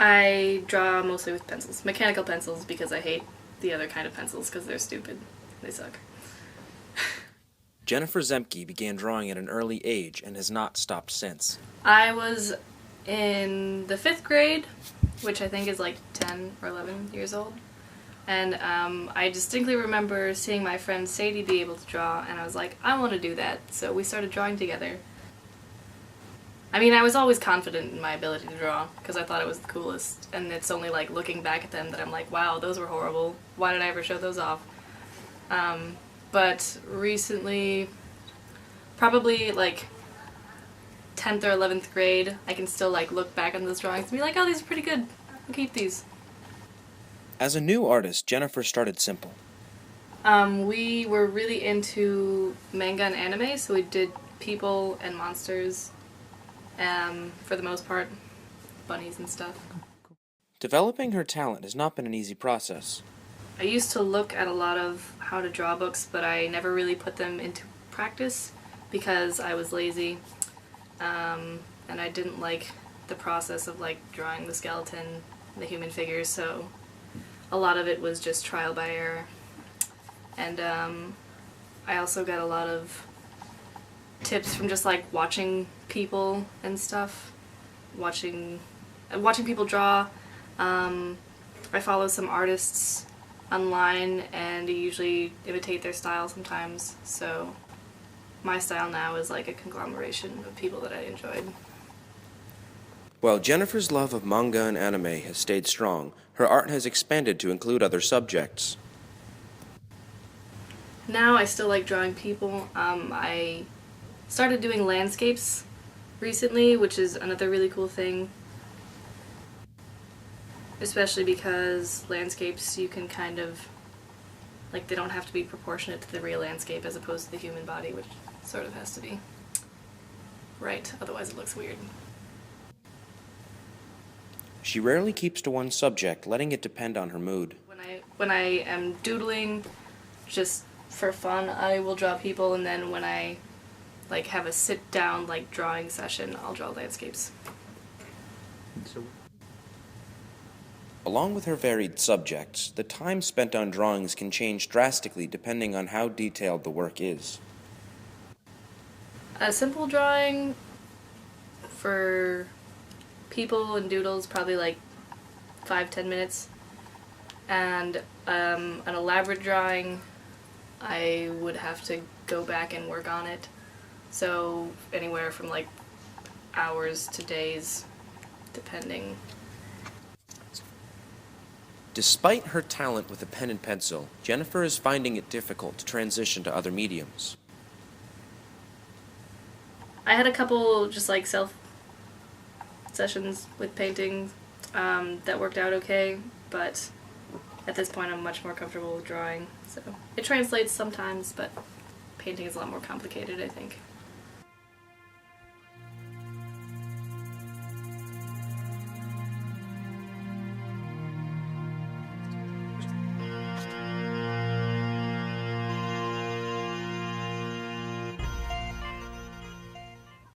I draw mostly with pencils. Mechanical pencils, because I hate the other kind of pencils because they're stupid. They suck. Jennifer Zemke began drawing at an early age and has not stopped since. I was in the 5th grade, which I think is like 10 or 11 years old. And I distinctly remember seeing my friend Sadie be able to draw, and I was like, I want to do that. So we started drawing together. I mean, I was always confident in my ability to draw, because I thought it was the coolest. And it's only like looking back at them that I'm like, wow, those were horrible. Why did I ever show those off? But recently, probably like 10th or 11th grade, I can still like look back on those drawings and be like, oh, these are pretty good. I'll keep these. As a new artist, Jennifer started simple. We were really into manga and anime, so we did people and monsters, for the most part, bunnies and stuff. Developing her talent has not been an easy process. I used to look at a lot of how to draw books, but I never really put them into practice because I was lazy, and I didn't like the process of like drawing the skeleton, the human figures, so a lot of it was just trial by error. And I also got a lot of tips from just like watching people and stuff, watching people draw. I follow some artists online and usually imitate their style sometimes, so my style now is like a conglomeration of people that I enjoyed. While Jennifer's love of manga and anime has stayed strong, her art has expanded to include other subjects. Now I still like drawing people. I started doing landscapes recently, which is another really cool thing. Especially because landscapes you can kind of, like, they don't have to be proportionate to the real landscape as opposed to the human body, which sort of has to be. Right, otherwise it looks weird. She rarely keeps to one subject, letting it depend on her mood. When I am doodling, just for fun, I will draw people, and then when I like have a sit-down like drawing session, I'll draw landscapes. Along with her varied subjects, the time spent on drawings can change drastically depending on how detailed the work is. A simple drawing for people and doodles, probably like 5-10 minutes. And an elaborate drawing, I would have to go back and work on it. So anywhere from like hours to days, depending. Despite her talent with a pen and pencil, Jennifer is finding it difficult to transition to other mediums. I had a couple just like self sessions with painting that worked out okay, but at this point I'm much more comfortable with drawing. So it translates sometimes, but painting is a lot more complicated, I think.